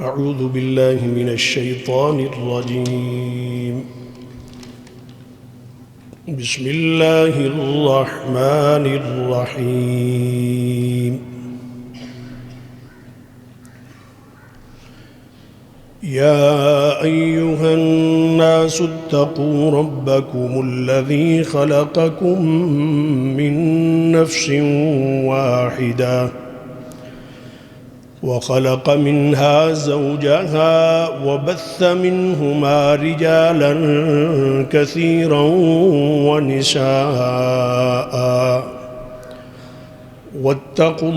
أعوذ بالله من الشيطان الرجيم. بسم الله الرحمن الرحيم. يا أيها الناس اتقوا ربكم الذي خلقكم من نفس واحدة وخلق منها زوجها وبث منهما رجالا كثيرا ونساء واتقوا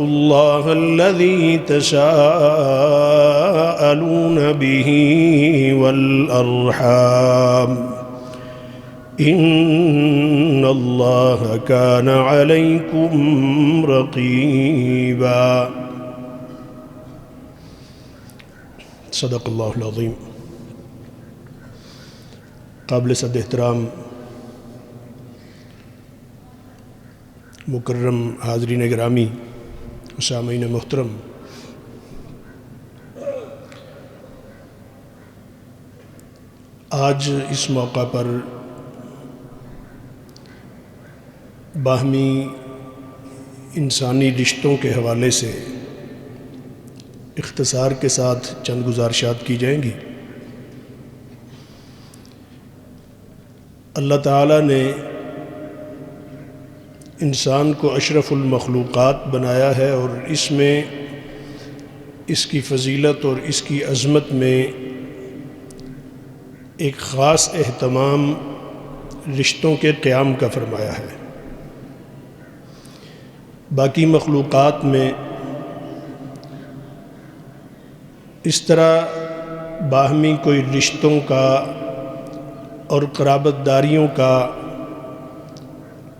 الله الذي تساءلون به والأرحام إن الله كان عليكم رقيبا. صدق اللہ العظیم. قابل صد احترام مکرم حاضرین گرامی، سامعین محترم، آج اس موقع پر باہمی انسانی رشتوں کے حوالے سے اختصار کے ساتھ چند گزارشات کی جائیں گی. اللہ تعالیٰ نے انسان کو اشرف المخلوقات بنایا ہے اور اس میں اس کی فضیلت اور اس کی عظمت میں ایک خاص اہتمام رشتوں کے قیام کا فرمایا ہے. باقی مخلوقات میں اس طرح باہمی کوئی رشتوں کا اور قرابت داریوں کا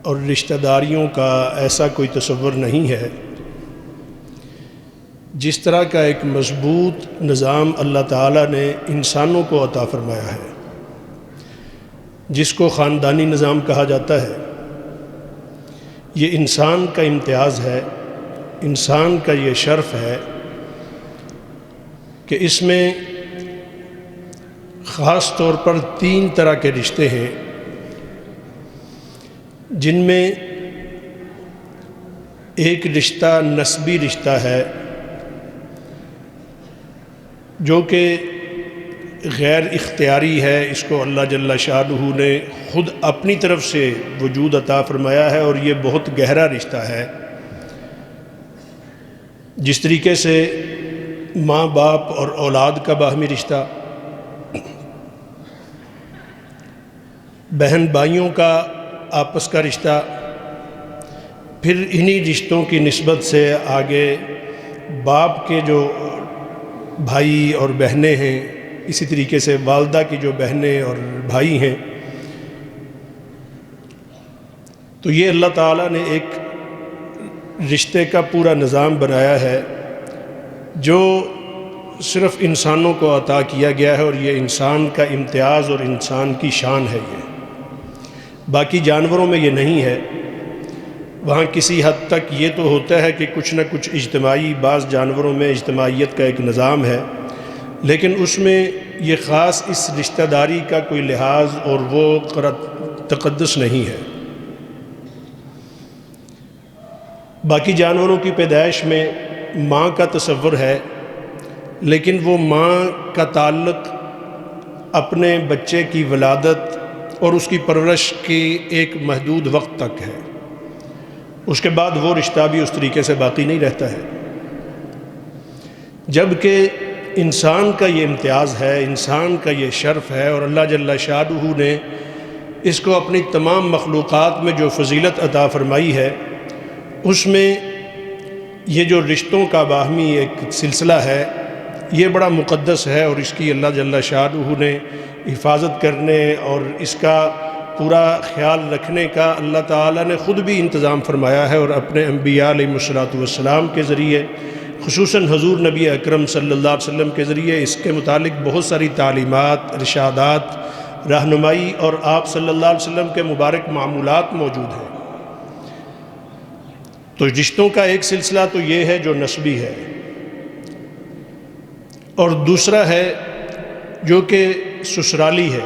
اور رشتہ داریوں کا ایسا کوئی تصور نہیں ہے. جس طرح کا ایک مضبوط نظام اللہ تعالیٰ نے انسانوں کو عطا فرمایا ہے، جس کو خاندانی نظام کہا جاتا ہے، یہ انسان کا امتیاز ہے، انسان کا یہ شرف ہے کہ اس میں خاص طور پر 3 طرح کے رشتے ہیں، جن میں ایک رشتہ نسبی رشتہ ہے جو کہ غیر اختیاری ہے. اس کو اللہ جل شانہ نے خود اپنی طرف سے وجود عطا فرمایا ہے اور یہ بہت گہرا رشتہ ہے. جس طریقے سے ماں باپ اور اولاد کا باہمی رشتہ، بہن بھائیوں کا آپس کا رشتہ، پھر انہی رشتوں کی نسبت سے آگے باپ کے جو بھائی اور بہنیں ہیں، اسی طریقے سے والدہ کی جو بہنیں اور بھائی ہیں. تو یہ اللہ تعالیٰ نے ایک رشتے کا پورا نظام بنایا ہے جو صرف انسانوں کو عطا کیا گیا ہے، اور یہ انسان کا امتیاز اور انسان کی شان ہے. یہ باقی جانوروں میں یہ نہیں ہے. وہاں کسی حد تک یہ تو ہوتا ہے کہ کچھ نہ کچھ اجتماعی، بعض جانوروں میں اجتماعیت کا ایک نظام ہے، لیکن اس میں یہ خاص اس رشتہ داری کا کوئی لحاظ اور وہ تقدس نہیں ہے. باقی جانوروں کی پیدائش میں ماں کا تصور ہے، لیکن وہ ماں کا تعلق اپنے بچے کی ولادت اور اس کی پرورش کی ایک محدود وقت تک ہے. اس کے بعد وہ رشتہ بھی اس طریقے سے باقی نہیں رہتا ہے. جبکہ انسان کا یہ امتیاز ہے، انسان کا یہ شرف ہے، اور اللہ جل شانہ نے اس کو اپنی تمام مخلوقات میں جو فضیلت عطا فرمائی ہے، اس میں یہ جو رشتوں کا باہمی ایک سلسلہ ہے، یہ بڑا مقدس ہے، اور اس کی اللہ جل شانہ نے حفاظت کرنے اور اس کا پورا خیال رکھنے کا اللہ تعالیٰ نے خود بھی انتظام فرمایا ہے، اور اپنے انبیاء علیہ السلام کے ذریعے، خصوصاً حضور نبی اکرم صلی اللہ علیہ وسلم کے ذریعے اس کے متعلق بہت ساری تعلیمات، ارشادات، رہنمائی اور آپ صلی اللہ علیہ وسلم کے مبارک معمولات موجود ہیں. تو رشتوں کا ایک سلسلہ تو یہ ہے جو نسبی ہے، اور دوسرا ہے جو کہ سسرالی ہے،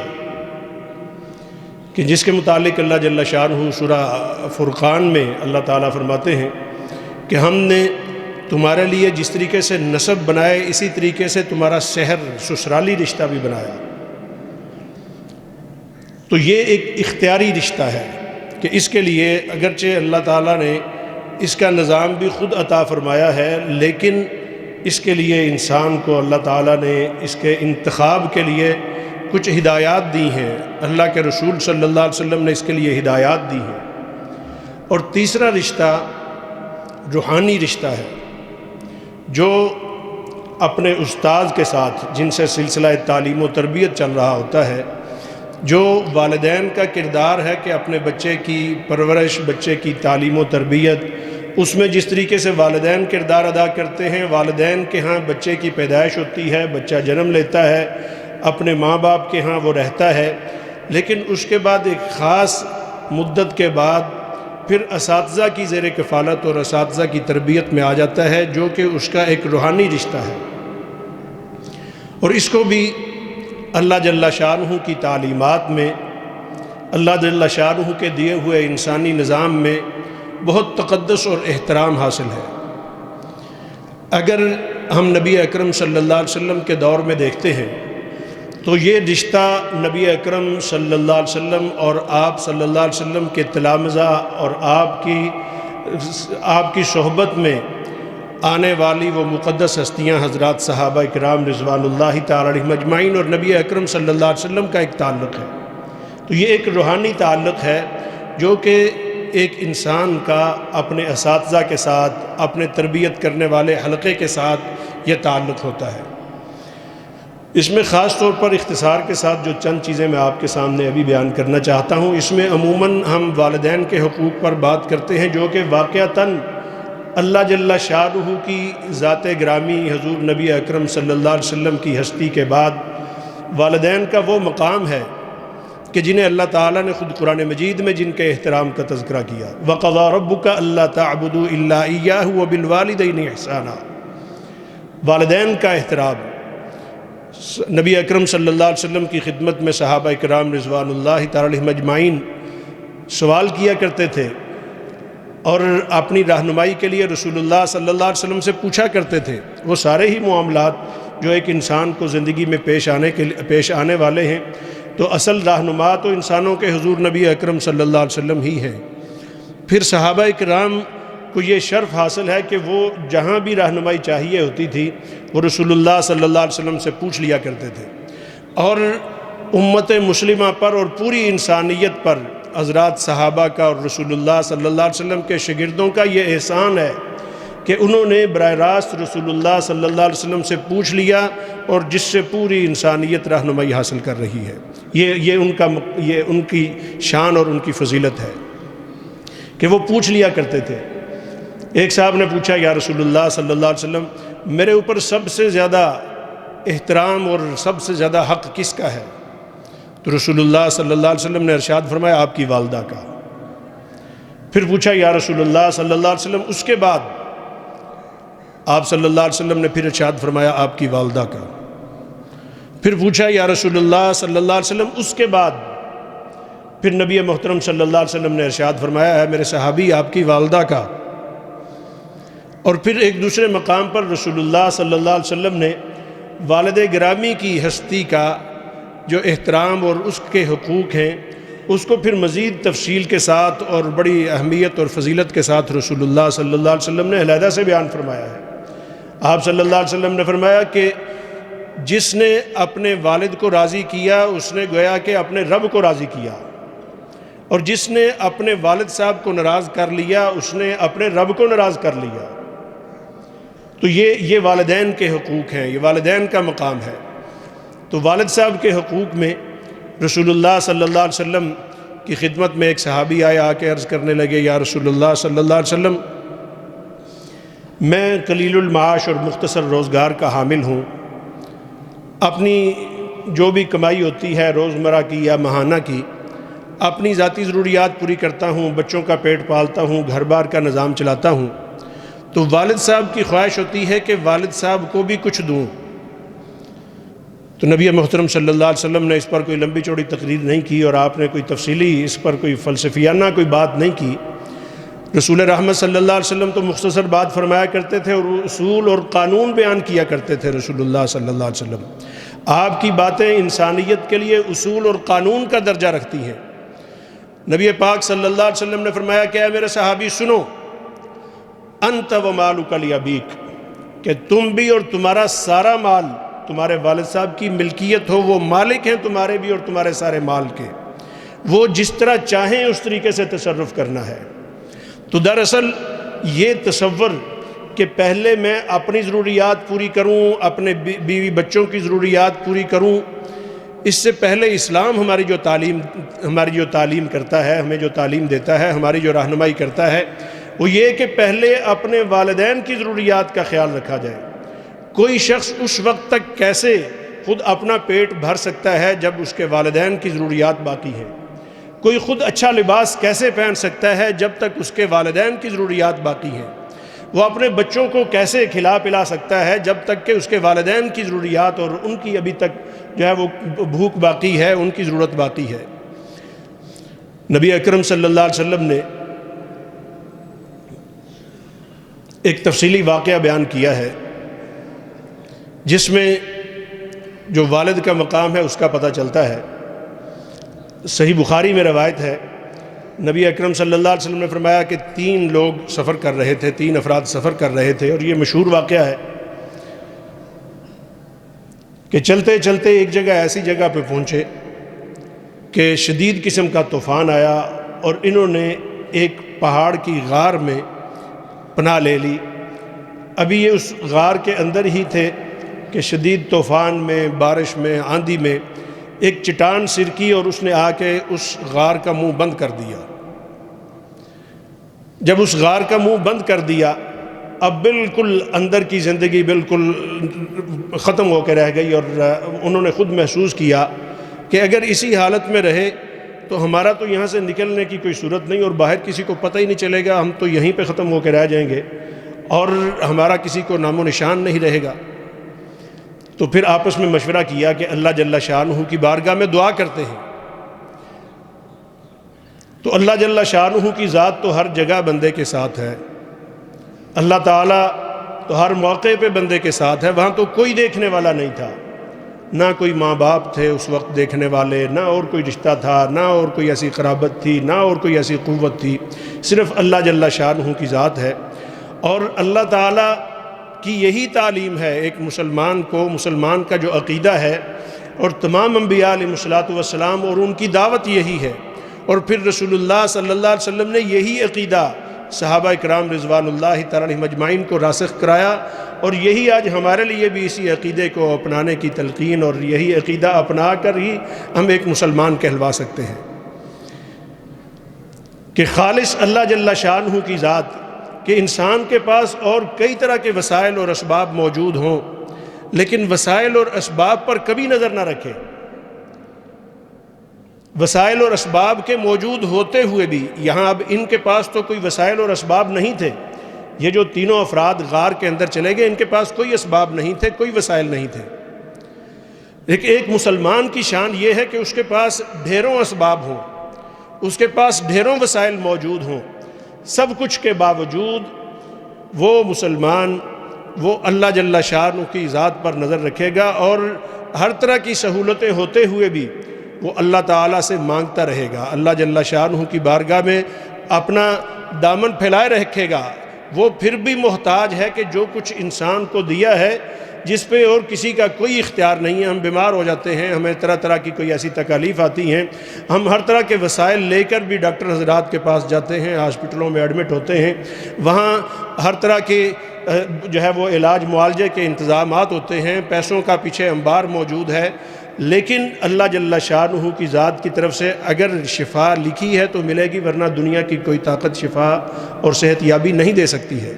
کہ جس کے متعلق اللہ جل شانہ سورہ فرقان میں اللہ تعالیٰ فرماتے ہیں کہ ہم نے تمہارے لیے جس طریقے سے نسب بنائے اسی طریقے سے تمہارا شہر سسرالی رشتہ بھی بنایا۔ تو یہ ایک اختیاری رشتہ ہے کہ اس کے لیے اگرچہ اللہ تعالیٰ نے اس کا نظام بھی خود عطا فرمایا ہے، لیکن اس کے لیے انسان کو اللہ تعالیٰ نے اس کے انتخاب کے لیے کچھ ہدایات دی ہیں، اللہ کے رسول صلی اللہ علیہ وسلم نے اس کے لیے ہدایات دی ہیں۔ اور تیسرا رشتہ روحانی رشتہ ہے، جو اپنے استاد کے ساتھ جن سے سلسلہ تعلیم و تربیت چل رہا ہوتا ہے، جو والدین کا کردار ہے کہ اپنے بچے کی پرورش، بچے کی تعلیم و تربیت، اس میں جس طریقے سے والدین کردار ادا کرتے ہیں، والدین کے ہاں بچے کی پیدائش ہوتی ہے، بچہ جنم لیتا ہے، اپنے ماں باپ کے ہاں وہ رہتا ہے، لیکن اس کے بعد ایک خاص مدت کے بعد پھر اساتذہ کی زیر کفالت اور اساتذہ کی تربیت میں آ جاتا ہے، جو کہ اس کا ایک روحانی رشتہ ہے۔ اور اس کو بھی اللہ جل شانہ کی تعلیمات میں، اللہ جل شانہ کے دیے ہوئے انسانی نظام میں بہت تقدس اور احترام حاصل ہے۔ اگر ہم نبی اکرم صلی اللہ علیہ وسلم کے دور میں دیکھتے ہیں تو یہ رشتہ نبی اکرم صلی اللہ علیہ وسلم اور آپ صلی اللہ علیہ وسلم کے تلامذہ اور آپ کی صحبت میں آنے والی وہ مقدس ہستیاں حضرات صحابہ کرام رضوان اللہ تعالی علیہم اجمعین اور نبی اکرم صلی اللہ علیہ وسلم کا ایک تعلق ہے۔ تو یہ ایک روحانی تعلق ہے جو کہ ایک انسان کا اپنے اساتذہ کے ساتھ، اپنے تربیت کرنے والے حلقے کے ساتھ یہ تعلق ہوتا ہے۔ اس میں خاص طور پر اختصار کے ساتھ جو چند چیزیں میں آپ کے سامنے ابھی بیان کرنا چاہتا ہوں، اس میں عموماً ہم والدین کے حقوق پر بات کرتے ہیں، جو کہ واقعتاً اللہ جل شانہ کی ذات گرامی حضور نبی اکرم صلی اللہ علیہ وسلم کی ہستی کے بعد والدین کا وہ مقام ہے کہ جنہیں اللہ تعالیٰ نے خود قرآن مجید میں جن کے احترام کا تذکرہ کیا، وَقَضَىٰ رَبُّكَ أَلَّا تَعْبُدُوا إِلَّا إِيَّاهُ وَبِالْوَالِدَيْنِ إِحْسَانًا۔ والدین کا احترام۔ نبی اکرم صلی اللہ علیہ وسلم کی خدمت میں صحابہ کرام رضوان اللہ تعالی علیہم اجمعین سوال کیا کرتے تھے اور اپنی رہنمائی کے لیے رسول اللہ صلی اللہ علیہ وسلم سے پوچھا کرتے تھے۔ وہ سارے ہی معاملات جو ایک انسان کو زندگی میں پیش آنے والے ہیں، تو اصل رہنما تو انسانوں کے حضور نبی اکرم صلی اللہ علیہ وسلم ہی ہیں۔ پھر صحابہ کرام کو یہ شرف حاصل ہے کہ وہ جہاں بھی رہنمائی چاہیے ہوتی تھی وہ رسول اللہ صلی اللہ علیہ وسلم سے پوچھ لیا کرتے تھے، اور امت مسلمہ پر اور پوری انسانیت پر حضرات صحابہ کا اور رسول اللہ صلی اللہ علیہ وسلم کے شاگردوں کا یہ احسان ہے کہ انہوں نے براہ راست رسول اللہ صلی اللہ علیہ وسلم سے پوچھ لیا، اور جس سے پوری انسانیت رہنمائی حاصل کر رہی ہے۔ یہ ان کی شان اور ان کی فضیلت ہے کہ وہ پوچھ لیا کرتے تھے۔ ایک صاحب نے پوچھا، یا رسول اللہ صلی اللہ علیہ وسلم، میرے اوپر سب سے زیادہ احترام اور سب سے زیادہ حق کس کا ہے؟ تو رسول اللہ صلی اللہ علیہ وسلم نے ارشاد فرمایا، آپ کی والدہ کا۔ پھر پوچھا، یا رسول اللہ صلی اللہ علیہ وسلم، اس کے بعد؟ آپ صلی اللہ علیہ وسلم نے پھر ارشاد فرمایا، آپ کی والدہ کا۔ پھر پوچھا، یا رسول اللہ صلی اللہ علیہ وسلم، اس کے بعد؟ پھر نبی محترم صلی اللہ علیہ وسلم نے ارشاد فرمایا، ہے میرے صحابی، آپ کی والدہ کا۔ اور پھر ایک دوسرے مقام پر رسول اللہ صلی اللہ علیہ وسلم نے والد گرامی کی ہستی کا جو احترام اور اس کے حقوق ہیں، اس کو پھر مزید تفصیل کے ساتھ اور بڑی اہمیت اور فضیلت کے ساتھ رسول اللہ صلی اللہ علیہ وسلم نے علیحدہ سے بیان فرمایا ہے۔ آپ صلی اللہ علیہ وسلم نے فرمایا کہ جس نے اپنے والد کو راضی کیا، اس نے گویا کہ اپنے رب کو راضی کیا، اور جس نے اپنے والد صاحب کو ناراض کر لیا، اس نے اپنے رب کو ناراض کر لیا۔ تو یہ والدین کے حقوق ہیں، یہ والدین کا مقام ہے۔ تو والد صاحب کے حقوق میں رسول اللہ صلی اللہ علیہ وسلم کی خدمت میں ایک صحابی آ کے عرض کرنے لگے، یا رسول اللہ صلی اللہ علیہ وسلم، میں قلیل المعاش اور مختصر روزگار کا حامل ہوں، اپنی جو بھی کمائی ہوتی ہے روزمرہ کی یا ماہانہ کی، اپنی ذاتی ضروریات پوری کرتا ہوں، بچوں کا پیٹ پالتا ہوں، گھر بار کا نظام چلاتا ہوں، تو والد صاحب کی خواہش ہوتی ہے کہ والد صاحب کو بھی کچھ دوں۔ تو نبی محترم صلی اللہ علیہ وسلم نے اس پر کوئی لمبی چوڑی تقریر نہیں کی، اور آپ نے کوئی تفصیلی اس پر کوئی فلسفیانہ کوئی بات نہیں کی۔ رسول رحمت صلی اللہ علیہ وسلم تو مختصر بات فرمایا کرتے تھے، اور اصول اور قانون بیان کیا کرتے تھے رسول اللہ صلی اللہ علیہ وسلم۔ آپ کی باتیں انسانیت کے لیے اصول اور قانون کا درجہ رکھتی ہیں۔ نبی پاک صلی اللہ علیہ وسلم نے فرمایا کہ اے میرے صحابی سنو، انت و مالک لابیک، کہ تم بھی اور تمہارا سارا مال تمہارے والد صاحب کی ملکیت ہو، وہ مالک ہیں تمہارے بھی اور تمہارے سارے مال کے، وہ جس طرح چاہیں اس طریقے سے تصرف کرنا ہے۔ تو دراصل یہ تصور کہ پہلے میں اپنی ضروریات پوری کروں، اپنے بیوی بچوں کی ضروریات پوری کروں، اس سے پہلے اسلام ہماری جو تعلیم کرتا ہے، ہمیں جو تعلیم دیتا ہے، ہماری جو رہنمائی کرتا ہے، وہ یہ کہ پہلے اپنے والدین کی ضروریات کا خیال رکھا جائے۔ کوئی شخص اس وقت تک کیسے خود اپنا پیٹ بھر سکتا ہے جب اس کے والدین کی ضروریات باقی ہیں؟ کوئی خود اچھا لباس کیسے پہن سکتا ہے جب تک اس کے والدین کی ضروریات باقی ہیں؟ وہ اپنے بچوں کو کیسے کھلا پلا سکتا ہے جب تک کہ اس کے والدین کی ضروریات اور ان کی ابھی تک جو ہے وہ بھوک باقی ہے، ان کی ضرورت باقی ہے؟ نبی اکرم صلی اللہ علیہ وسلم نے ایک تفصیلی واقعہ بیان کیا ہے جس میں جو والد کا مقام ہے اس کا پتہ چلتا ہے۔ صحیح بخاری میں روایت ہے، نبی اکرم صلی اللہ علیہ وسلم نے فرمایا کہ 3 لوگ سفر کر رہے تھے، 3 افراد سفر کر رہے تھے، اور یہ مشہور واقعہ ہے کہ چلتے چلتے ایک جگہ ایسی جگہ پہ پہنچے کہ شدید قسم کا طوفان آیا، اور انہوں نے ایک پہاڑ کی غار میں پناہ لے لی۔ ابھی یہ اس غار کے اندر ہی تھے کہ شدید طوفان میں، بارش میں، آندھی میں ایک چٹان سرکی، اور اس نے آ کے اس غار کا منہ بند کر دیا۔ جب اس غار کا منہ بند کر دیا، اب بالکل اندر کی زندگی بالکل ختم ہو کے رہ گئی، اور انہوں نے خود محسوس کیا کہ اگر اسی حالت میں رہے تو ہمارا تو یہاں سے نکلنے کی کوئی صورت نہیں، اور باہر کسی کو پتہ ہی نہیں چلے گا، ہم تو یہیں پہ ختم ہو کے رہ جائیں گے، اور ہمارا کسی کو نام و نشان نہیں رہے گا۔ تو پھر آپس میں مشورہ کیا کہ اللہ جل شانہ کی بارگاہ میں دعا کرتے ہیں۔ تو اللہ جل شانہ کی ذات تو ہر جگہ بندے کے ساتھ ہے، اللہ تعالیٰ تو ہر موقع پہ بندے کے ساتھ ہے۔ وہاں تو کوئی دیکھنے والا نہیں تھا، نہ کوئی ماں باپ تھے اس وقت دیکھنے والے، نہ اور کوئی رشتہ تھا، نہ اور کوئی ایسی قرابت تھی، نہ اور کوئی ایسی قوت تھی، صرف اللہ جل شانہ کی ذات ہے۔ اور اللہ تعالیٰ کی یہی تعلیم ہے ایک مسلمان کو، مسلمان کا جو عقیدہ ہے، اور تمام انبیاء علیہ الصلوۃ والسلام اور ان کی دعوت یہی ہے، اور پھر رسول اللہ صلی اللہ علیہ وسلم نے یہی عقیدہ صحابہ اکرام رضوان اللہ تعالی علیہم اجمعین کو راسخ کرایا، اور یہی آج ہمارے لیے بھی اسی عقیدے کو اپنانے کی تلقین، اور یہی عقیدہ اپنا کر ہی ہم ایک مسلمان کہلوا سکتے ہیں کہ خالص اللہ جل شانہ کی ذات، کہ انسان کے پاس اور کئی طرح کے وسائل اور اسباب موجود ہوں، لیکن وسائل اور اسباب پر کبھی نظر نہ رکھے۔ وسائل اور اسباب کے موجود ہوتے ہوئے بھی، یہاں اب ان کے پاس تو کوئی وسائل اور اسباب نہیں تھے، یہ جو تینوں افراد غار کے اندر چلے گئے ان کے پاس کوئی اسباب نہیں تھے، کوئی وسائل نہیں تھے۔ لیکن ایک مسلمان کی شان یہ ہے کہ اس کے پاس ڈھیروں اسباب ہوں، اس کے پاس ڈھیروں وسائل موجود ہوں، سب کچھ کے باوجود وہ مسلمان وہ اللہ جل شانہ کی ذات پر نظر رکھے گا، اور ہر طرح کی سہولتیں ہوتے ہوئے بھی وہ اللہ تعالیٰ سے مانگتا رہے گا، اللہ جل شانہ کی بارگاہ میں اپنا دامن پھیلائے رکھے گا۔ وہ پھر بھی محتاج ہے کہ جو کچھ انسان کو دیا ہے، جس پہ اور کسی کا کوئی اختیار نہیں ہے۔ ہم بیمار ہو جاتے ہیں، ہمیں طرح طرح کی کوئی ایسی تکالیف آتی ہیں، ہم ہر طرح کے وسائل لے کر بھی ڈاکٹر حضرات کے پاس جاتے ہیں، ہاسپٹلوں میں ایڈمٹ ہوتے ہیں، وہاں ہر طرح کے جو ہے وہ علاج معالجے کے انتظامات ہوتے ہیں، پیسوں کا پیچھے انبار موجود ہے، لیکن اللہ جل شانہ کی ذات کی طرف سے اگر شفا لکھی ہے تو ملے گی، ورنہ دنیا کی کوئی طاقت شفا اور صحت یابی نہیں دے سکتی ہے۔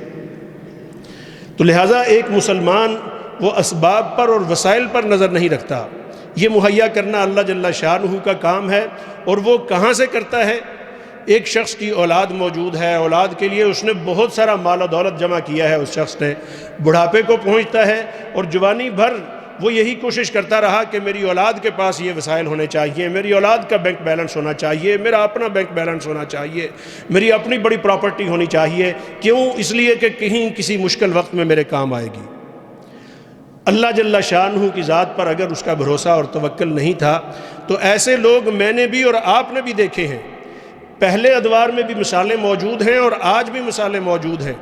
تو لہٰذا ایک مسلمان وہ اسباب پر اور وسائل پر نظر نہیں رکھتا، یہ مہیا کرنا اللہ جل شانہ کا کام ہے۔ اور وہ کہاں سے کرتا ہے؟ ایک شخص کی اولاد موجود ہے، اولاد کے لیے اس نے بہت سارا مال و دولت جمع کیا ہے، اس شخص نے بڑھاپے کو پہنچتا ہے اور جوانی بھر وہ یہی کوشش کرتا رہا کہ میری اولاد کے پاس یہ وسائل ہونے چاہیے، میری اولاد کا بینک بیلنس ہونا چاہیے، میرا اپنا بینک بیلنس ہونا چاہیے، میری اپنی بڑی پراپرٹی ہونی چاہیے۔ کیوں؟ اس لیے کہ کہیں کسی مشکل وقت میں میرے کام آئے گی۔ اللہ جل شانہ کی ذات پر اگر اس کا بھروسہ اور توکل نہیں تھا تو ایسے لوگ میں نے بھی اور آپ نے بھی دیکھے ہیں۔ پہلے ادوار میں بھی مثالیں موجود ہیں اور آج بھی مثالیں موجود ہیں۔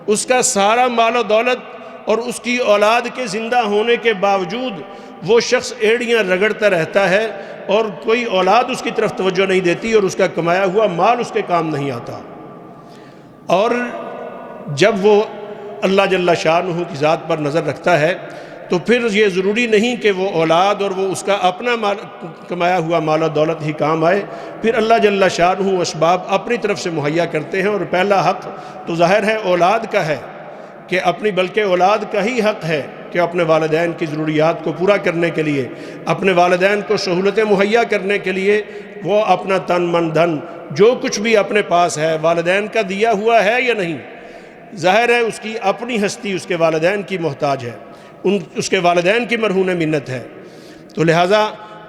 اس کا سارا مال و دولت اور اس کی اولاد کے زندہ ہونے کے باوجود وہ شخص ایڑیاں رگڑتا رہتا ہے اور کوئی اولاد اس کی طرف توجہ نہیں دیتی اور اس کا کمایا ہوا مال اس کے کام نہیں آتا۔ اور جب وہ اللہ جل شانہ کی ذات پر نظر رکھتا ہے تو پھر یہ ضروری نہیں کہ وہ اولاد اور وہ اس کا اپنا کمایا ہوا مال و دولت ہی کام آئے، پھر اللہ جل شانہ اسباب اپنی طرف سے مہیا کرتے ہیں۔ اور پہلا حق تو ظاہر ہے اولاد کا ہے کہ بلکہ اولاد کا ہی حق ہے کہ اپنے والدین کی ضروریات کو پورا کرنے کے لیے، اپنے والدین کو سہولتیں مہیا کرنے کے لیے وہ اپنا تن من دھن جو کچھ بھی اپنے پاس ہے والدین کا دیا ہوا ہے یا نہیں۔ ظاہر ہے اس کی اپنی ہستی اس کے والدین کی محتاج ہے، اس کے والدین کی مرہون منت ہے۔ تو لہٰذا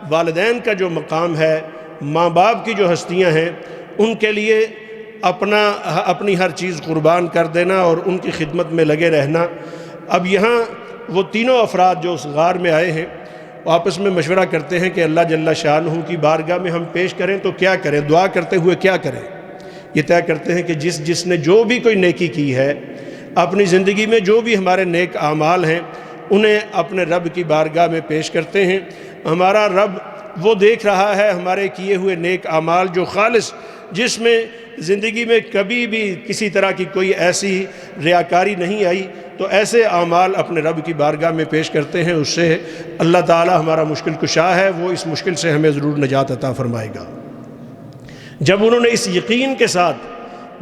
والدین کا جو مقام ہے، ماں باپ کی جو ہستیاں ہیں، ان کے لیے اپنی ہر چیز قربان کر دینا اور ان کی خدمت میں لگے رہنا۔ اب یہاں وہ تینوں افراد جو اس غار میں آئے ہیں وہ آپس میں مشورہ کرتے ہیں کہ اللہ جل شانہ کی بارگاہ میں ہم پیش کریں تو کیا کریں، دعا کرتے ہوئے کیا کریں۔ یہ طے کرتے ہیں کہ جس نے جو بھی کوئی نیکی کی ہے اپنی زندگی میں، جو بھی ہمارے نیک اعمال ہیں انہیں اپنے رب کی بارگاہ میں پیش کرتے ہیں۔ ہمارا رب وہ دیکھ رہا ہے ہمارے کیے ہوئے نیک اعمال جو خالص، جس میں زندگی میں کبھی بھی کسی طرح کی کوئی ایسی ریاکاری نہیں آئی، تو ایسے اعمال اپنے رب کی بارگاہ میں پیش کرتے ہیں۔ اس سے اللہ تعالی ہمارا مشکل کشا ہے، وہ اس مشکل سے ہمیں ضرور نجات عطا فرمائے گا۔ جب انہوں نے اس یقین کے ساتھ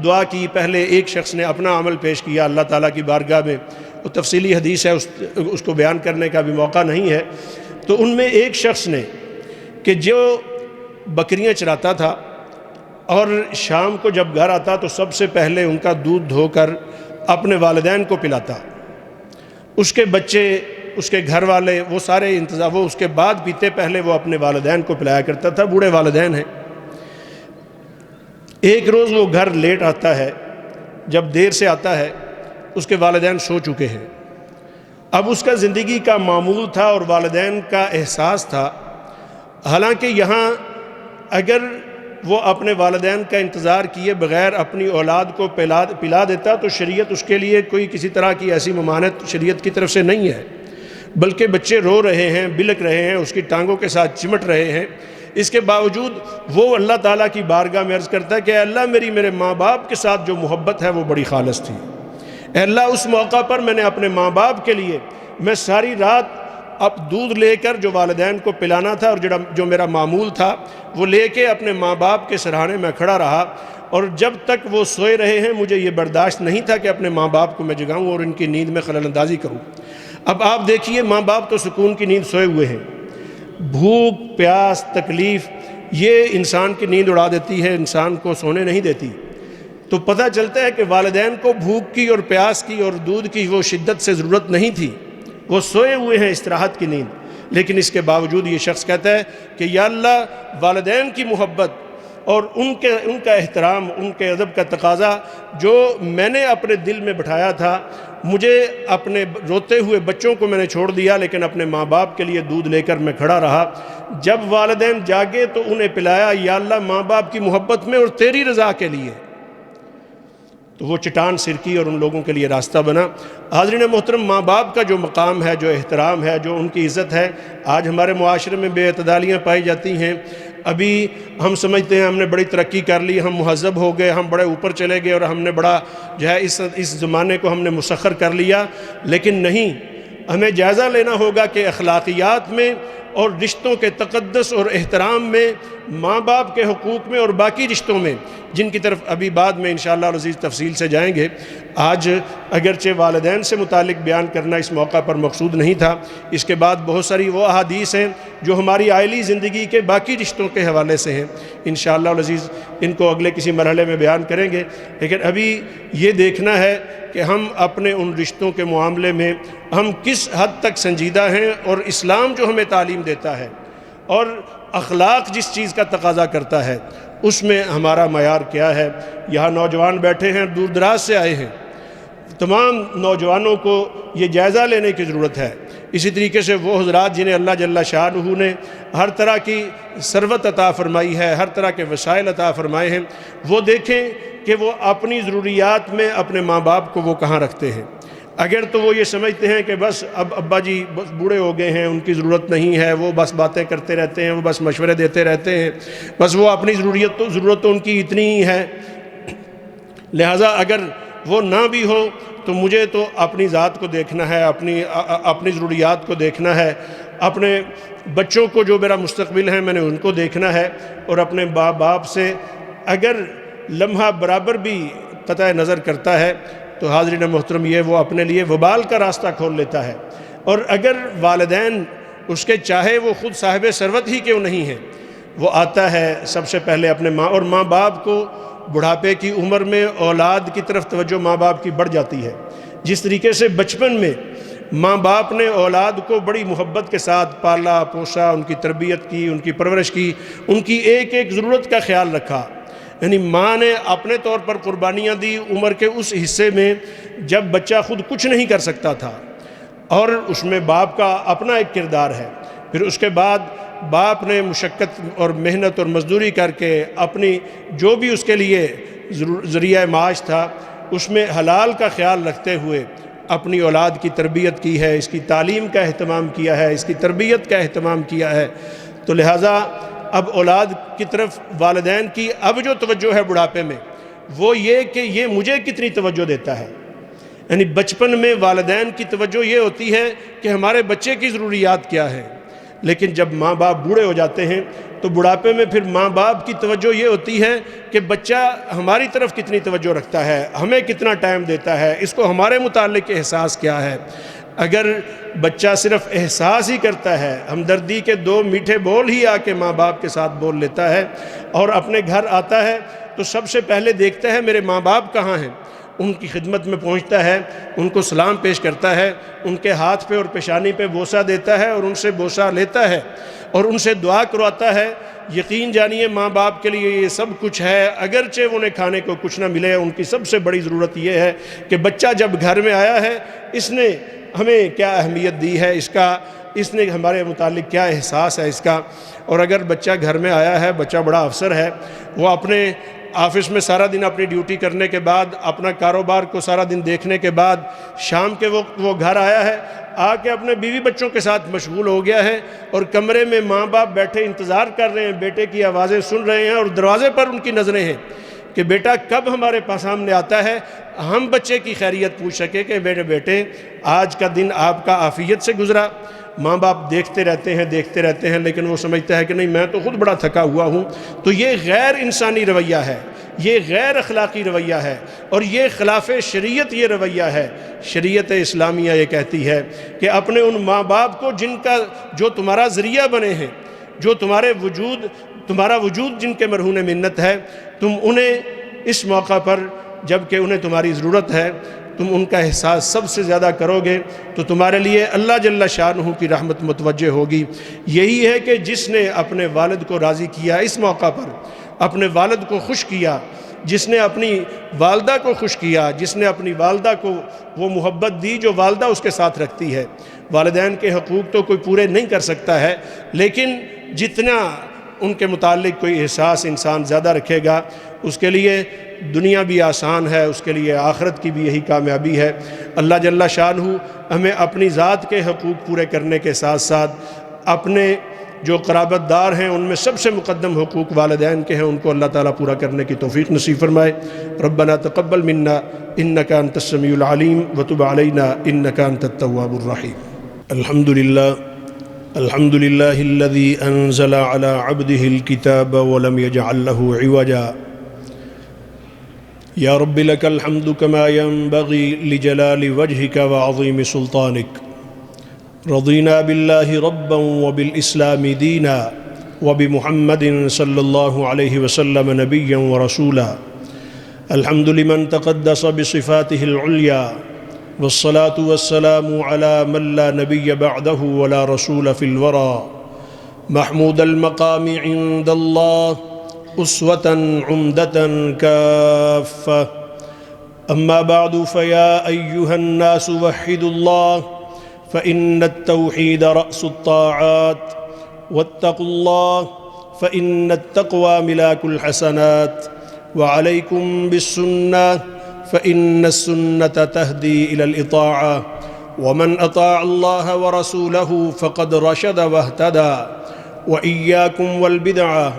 دعا کی، پہلے ایک شخص نے اپنا عمل پیش کیا اللہ تعالیٰ کی بارگاہ میں، وہ تفصیلی حدیث ہے، اس کو بیان کرنے کا بھی موقع نہیں ہے۔ تو ان میں ایک شخص نے کہ جو بکریاں چراتا تھا اور شام کو جب گھر آتا تو سب سے پہلے ان کا دودھ دھو کر اپنے والدین کو پلاتا، اس کے بچے، اس کے گھر والے، وہ سارے انتظام وہ اس کے بعد پیتے، پہلے وہ اپنے والدین کو پلایا کرتا تھا، بوڑھے والدین ہیں۔ ایک روز وہ گھر لیٹ آتا ہے، جب دیر سے آتا ہے اس کے والدین سو چکے ہیں۔ اب اس کا زندگی کا معمول تھا اور والدین کا احساس تھا، حالانکہ یہاں اگر وہ اپنے والدین کا انتظار کیے بغیر اپنی اولاد کو پلا دیتا تو شریعت اس کے لیے کوئی کسی طرح کی ایسی ممانعت شریعت کی طرف سے نہیں ہے، بلکہ بچے رو رہے ہیں، بلک رہے ہیں، اس کی ٹانگوں کے ساتھ چمٹ رہے ہیں۔ اس کے باوجود وہ اللہ تعالیٰ کی بارگاہ میں عرض کرتا ہے کہ اے اللہ میرے ماں باپ کے ساتھ جو محبت ہے وہ بڑی خالص تھی۔ اے اللہ اس موقع پر میں نے اپنے ماں باپ کے لیے میں ساری رات اب دودھ لے کر جو والدین کو پلانا تھا اور جو میرا معمول تھا وہ لے کے اپنے ماں باپ کے سرہانے میں کھڑا رہا، اور جب تک وہ سوئے رہے ہیں مجھے یہ برداشت نہیں تھا کہ اپنے ماں باپ کو میں جگاؤں اور ان کی نیند میں خلل اندازی کروں۔ اب آپ دیکھیے ماں باپ تو سکون کی نیند سوئے ہوئے ہیں، بھوک، پیاس، تکلیف یہ انسان کی نیند اڑا دیتی ہے، انسان کو سونے نہیں دیتی۔ تو پتہ چلتا ہے کہ والدین کو بھوک کی اور پیاس کی اور دودھ کی وہ شدت سے ضرورت نہیں تھی، وہ سوئے ہوئے ہیں استراحت کی نیند، لیکن اس کے باوجود یہ شخص کہتا ہے کہ یا اللہ والدین کی محبت اور ان کا احترام، ان کے ادب کا تقاضا جو میں نے اپنے دل میں بٹھایا تھا، مجھے اپنے روتے ہوئے بچوں کو میں نے چھوڑ دیا لیکن اپنے ماں باپ کے لیے دودھ لے کر میں کھڑا رہا، جب والدین جاگے تو انہیں پلایا، یا اللہ ماں باپ کی محبت میں اور تیری رضا کے لیے۔ تو وہ چٹان سرکی اور ان لوگوں کے لیے راستہ بنا۔ حاضرین محترم، ماں باپ کا جو مقام ہے، جو احترام ہے، جو ان کی عزت ہے، آج ہمارے معاشرے میں بے اعتدالیاں پائی جاتی ہیں۔ ابھی ہم سمجھتے ہیں ہم نے بڑی ترقی کر لی، ہم مہذب ہو گئے، ہم بڑے اوپر چلے گئے اور ہم نے بڑا جو ہے اس زمانے کو ہم نے مسخر کر لیا، لیکن نہیں، ہمیں جائزہ لینا ہوگا کہ اخلاقیات میں اور رشتوں کے تقدس اور احترام میں، ماں باپ کے حقوق میں اور باقی رشتوں میں، جن کی طرف ابھی بعد میں انشاءاللہ العزیز تفصیل سے جائیں گے۔ آج اگرچہ والدین سے متعلق بیان کرنا اس موقع پر مقصود نہیں تھا، اس کے بعد بہت ساری وہ احادیث ہیں جو ہماری عائلی زندگی کے باقی رشتوں کے حوالے سے ہیں، انشاءاللہ العزیز ان کو اگلے کسی مرحلے میں بیان کریں گے۔ لیکن ابھی یہ دیکھنا ہے کہ ہم اپنے ان رشتوں کے معاملے میں ہم کس حد تک سنجیدہ ہیں، اور اسلام جو ہمیں تعلیم دیتا ہے اور اخلاق جس چیز کا تقاضا کرتا ہے اس میں ہمارا معیار کیا ہے۔ یہاں نوجوان بیٹھے ہیں، دور دراز سے آئے ہیں، تمام نوجوانوں کو یہ جائزہ لینے کی ضرورت ہے۔ اسی طریقے سے وہ حضرات جنہیں اللہ جل شانہ نے ہر طرح کی ثروت عطا فرمائی ہے، ہر طرح کے وسائل عطا فرمائے ہیں، وہ دیکھیں کہ وہ اپنی ضروریات میں اپنے ماں باپ کو وہ کہاں رکھتے ہیں۔ اگر تو وہ یہ سمجھتے ہیں کہ بس اب ابا جی بس بوڑھے ہو گئے ہیں، ان کی ضرورت نہیں ہے، وہ بس باتیں کرتے رہتے ہیں، وہ بس مشورے دیتے رہتے ہیں، بس وہ اپنی ضرورت تو ان کی اتنی ہی ہے، لہٰذا اگر وہ نہ بھی ہو تو مجھے تو اپنی ذات کو دیکھنا ہے، اپنی ضروریات کو دیکھنا ہے، اپنے بچوں کو جو میرا مستقبل ہے میں نے ان کو دیکھنا ہے، اور اپنے باپ سے اگر لمحہ برابر بھی قطع نظر کرتا ہے تو حاضرین محترم یہ وہ اپنے لیے وبال کا راستہ کھول لیتا ہے۔ اور اگر والدین اس کے چاہے وہ خود صاحب ثروت ہی کیوں نہیں ہیں، وہ آتا ہے سب سے پہلے اپنے ماں باپ کو بڑھاپے کی عمر میں اولاد کی طرف توجہ ماں باپ کی بڑھ جاتی ہے۔ جس طریقے سے بچپن میں ماں باپ نے اولاد کو بڑی محبت کے ساتھ پالا پوسا، ان کی تربیت کی، ان کی پرورش کی، ان کی ایک ایک ضرورت کا خیال رکھا، یعنی ماں نے اپنے طور پر قربانیاں دی عمر کے اس حصے میں جب بچہ خود کچھ نہیں کر سکتا تھا، اور اس میں باپ کا اپنا ایک کردار ہے۔ پھر اس کے بعد باپ نے مشقت اور محنت اور مزدوری کر کے اپنی جو بھی اس کے لیے ذریعہ معاش تھا اس میں حلال کا خیال رکھتے ہوئے اپنی اولاد کی تربیت کی ہے، اس کی تعلیم کا اہتمام کیا ہے، اس کی تربیت کا اہتمام کیا ہے۔ تو لہٰذا اب اولاد کی طرف والدین کی اب جو توجہ ہے بڑھاپے میں وہ یہ کہ یہ مجھے کتنی توجہ دیتا ہے، یعنی بچپن میں والدین کی توجہ یہ ہوتی ہے کہ ہمارے بچے کی ضروریات کیا ہے، لیکن جب ماں باپ بوڑھے ہو جاتے ہیں تو بڑھاپے میں پھر ماں باپ کی توجہ یہ ہوتی ہے کہ بچہ ہماری طرف کتنی توجہ رکھتا ہے، ہمیں کتنا ٹائم دیتا ہے، اس کو ہمارے متعلق احساس کیا ہے۔ اگر بچہ صرف احساس ہی کرتا ہے، ہمدردی کے دو میٹھے بول ہی آ کے ماں باپ کے ساتھ بول لیتا ہے اور اپنے گھر آتا ہے تو سب سے پہلے دیکھتا ہے میرے ماں باپ کہاں ہیں، ان کی خدمت میں پہنچتا ہے، ان کو سلام پیش کرتا ہے، ان کے ہاتھ پہ اور پیشانی پہ بوسہ دیتا ہے اور ان سے بوسہ لیتا ہے اور ان سے دعا کرواتا ہے۔ یقین جانیے ماں باپ کے لیے یہ سب کچھ ہے، اگرچہ انہیں کھانے کو کچھ نہ ملے، ان کی سب سے بڑی ضرورت یہ ہے کہ بچہ جب گھر میں آیا ہے اس نے ہمیں کیا اہمیت دی ہے، اس نے ہمارے متعلق کیا احساس ہے اس کا۔ اور اگر بچہ گھر میں آیا ہے، بچہ بڑا افسر ہے، وہ اپنے آفس میں سارا دن اپنی ڈیوٹی کرنے کے بعد، اپنا کاروبار کو سارا دن دیکھنے کے بعد شام کے وقت وہ گھر آیا ہے، آ کے اپنے بیوی بچوں کے ساتھ مشغول ہو گیا ہے اور کمرے میں ماں باپ بیٹھے انتظار کر رہے ہیں، بیٹے کی آوازیں سن رہے ہیں اور دروازے پر ان کی نظریں ہیں کہ بیٹا کب ہمارے پاس سامنے آتا ہے، ہم بچے کی خیریت پوچھ سکے کہ میرے بیٹے آج کا دن آپ کا عافیت سے گزرا۔ ماں باپ دیکھتے رہتے ہیں لیکن وہ سمجھتا ہے کہ نہیں میں تو خود بڑا تھکا ہوا ہوں۔ تو یہ غیر انسانی رویہ ہے، یہ غیر اخلاقی رویہ ہے اور یہ خلاف شریعت یہ رویہ ہے۔ شریعت اسلامیہ یہ کہتی ہے کہ اپنے ان ماں باپ کو جو تمہارا ذریعہ بنے ہیں، جو تمہارا وجود جن کے مرہون منت ہے، تم انہیں اس موقع پر جب کہ انہیں تمہاری ضرورت ہے تم ان کا احساس سب سے زیادہ کرو گے تو تمہارے لیے اللہ جل شانہ کی رحمت متوجہ ہوگی۔ یہی ہے کہ جس نے اپنے والد کو راضی کیا اس موقع پر، اپنے والد کو خوش کیا، جس نے اپنی والدہ کو خوش کیا، جس نے اپنی والدہ کو وہ محبت دی جو والدہ اس کے ساتھ رکھتی ہے۔ والدین کے حقوق تو کوئی پورے نہیں کر سکتا ہے، لیکن جتنا ان کے متعلق کوئی احساس انسان زیادہ رکھے گا اس کے لیے دنیا بھی آسان ہے، اس کے لیے آخرت کی بھی یہی کامیابی ہے۔ اللہ جل شانہ ہمیں اپنی ذات کے حقوق پورے کرنے کے ساتھ ساتھ اپنے جو قرابت دار ہیں ان میں سب سے مقدم حقوق والدین کے ہیں، ان کو اللہ تعالیٰ پورا کرنے کی توفیق نصیب فرمائے۔ ربنا تقبل منا انک انت السمیع العلیم وتب علینا انک انت التواب الرحیم۔ الحمدللہ الحمد لله الذي أنزل على عبده الكتاب ولم يجعل له عوجا يا رب لك الحمد كما ينبغي لجلال وجهك وعظيم سلطانك. رضينا بالله ربا وبالإسلام دينا وبمحمد صلى الله عليه وسلم نبيا ورسولا. الحمد لمن تقدس بصفاته العليا، والصلاة والسلام على من لا نبي بعده ولا رسول في الورى، محمود المقام عند الله، أسوة عمدة كافة. أما بعد، فيا أيها الناس وحدوا الله، فإن التوحيد رأس الطاعات، واتقوا الله فإن التقوى ملاك الحسنات، وعليكم بالسنة فإن السنة تهدي إلى الإطاعة، ومن أطاع الله ورسوله فقد رشد واهتدى، وإياكم والبدعة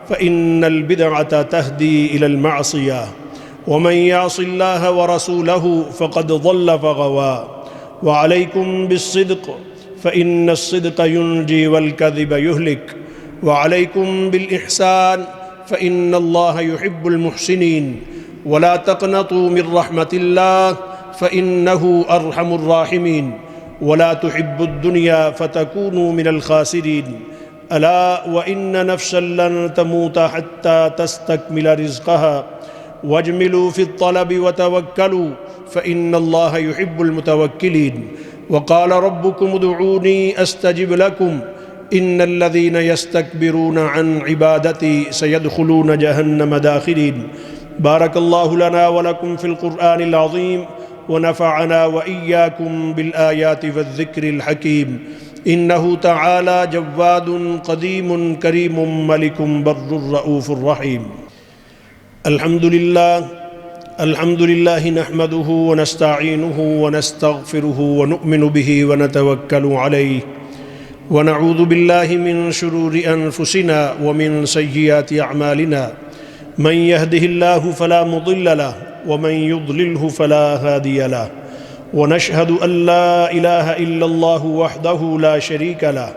فإن البدعة تهدي إلى المعصية، ومن يعص الله ورسوله فقد ضل فغوى، وعليكم بالصدق فإن الصدق ينجي والكذب يهلك، وعليكم بالإحسان فإن الله يحب المحسنين، ولا تقنطوا من رحمة الله فإنه أرحم الراحمين، ولا تحبوا الدنيا فتكونوا من الخاسرين. ألا وإن نفسا لن تموت حتى تستكمل رزقها، واجملوا في الطلب وتوكلوا فإن الله يحب المتوكلين. وقال ربكم ادعوني أستجب لكم إن الذين يستكبرون عن عبادتي سيدخلون جهنم داخرين. بارك الله لنا ولكم في القرآن العظيم، ونفعنا وإياكم بالآيات والذكر الحكيم. إنه تعالى جواد قديم كريم ملك بر رؤوف رحيم. الحمد لله نحمده ونستعينه ونستغفره ونؤمن به ونتوكل عليه، ونعوذ بالله من شرور أنفسنا ومن سيئات أعمالنا. من يهده الله فلا مضل له، ومن يضلله فلا هادي له، ونشهد أن لا إله إلا الله وحده لا شريك له،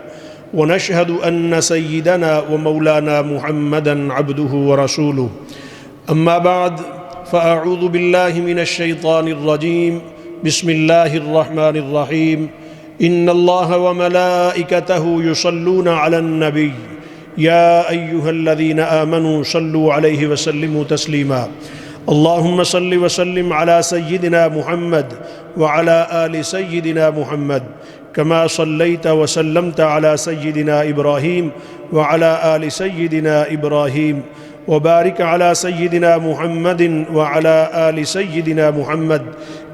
ونشهد أن سيدنا ومولانا محمدًا عبده ورسوله. أما بعد، فأعوذ بالله من الشيطان الرجيم. بسم الله الرحمن الرحيم. إن الله وملائكته يصلون على النبي يا أيها الذين آمنوا صلوا عليه وسلموا تسليما. اللهم صل وسلم على سيدنا محمد وعلى آل سيدنا محمد، كما صليت وسلمت على سيدنا إبراهيم وعلى آل سيدنا إبراهيم، وبارك على سيدنا محمد وعلى آل سيدنا محمد،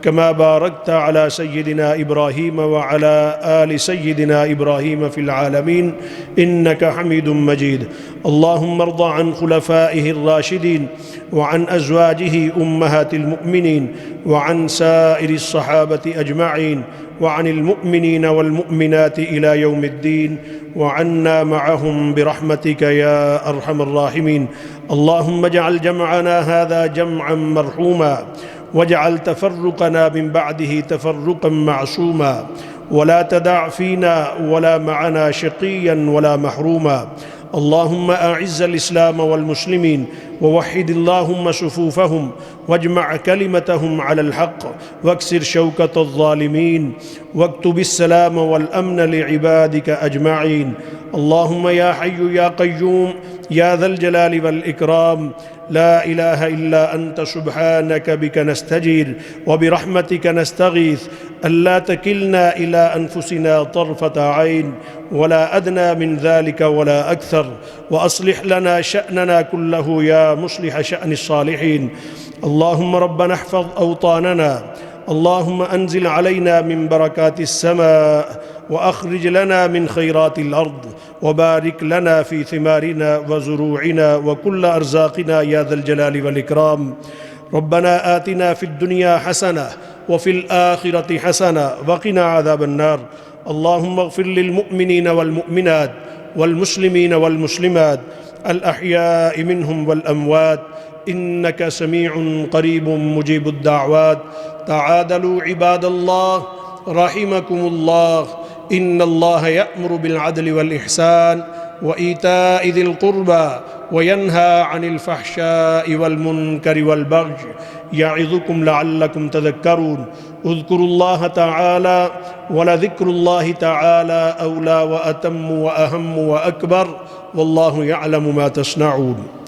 كما باركت على سيدنا إبراهيم وعلى آل سيدنا إبراهيم في العالمين إنك حميد مجيد. اللهم ارض عن خلفائه الراشدين، وعن أزواجه أمهات المؤمنين، وعن سائر الصحابة أجمعين، وعن المؤمنين والمؤمنات إلى يوم الدين، وعنا معهم برحمتك يا أرحم الراحمين. اللهم اجعل جمعنا هذا جمعا مرحوما، واجعل تفرقنا من بعده تفرقا معصوما، ولا تدع فينا ولا معنا شقيا ولا محروما. اللهم أعز الإسلام والمسلمين، ووحد اللهم صفوفهم، واجمع كلمتهم على الحق، واكسر شوكة الظالمين، واكتب السلام والأمن لعبادك أجمعين. اللهم يا حي يا قيوم يا ذا الجلال والإكرام، لا إله إلا أنت سبحانك بك نستجير، وبرحمتك نستغيث، ألا تكلنا إلى أنفسنا طرفة عين، ولا أدنى من ذلك ولا أكثر، وأصلح لنا شأننا كله يا مصلح شأن الصالحين. اللهم ربنا احفظ أوطاننا، اللهم أنزل علينا من بركات السماء، وأخرج لنا من خيرات الأرض، وبارك لنا في ثمارنا وزروعنا وكل أرزاقنا يا ذا الجلال والإكرام. ربنا آتنا في الدنيا حسنة وفي الآخرة حسنة وقنا عذاب النار. اللهم اغفر للمؤمنين والمؤمنات والمسلمين والمسلمات الأحياء منهم والأموات، إنك سميع قريب مجيب الدعوات. تعادلوا عباد الله رحمكم الله، إن الله يأمر بالعدل والإحسان وإيتاء ذي القربى وينهى عن الفحشاء والمنكر والبغي يعظكم لعلكم تذكرون اذكروا الله تعالى ولذكر الله تعالى أولى وأتم وأهم وأكبر والله يعلم ما تصنعون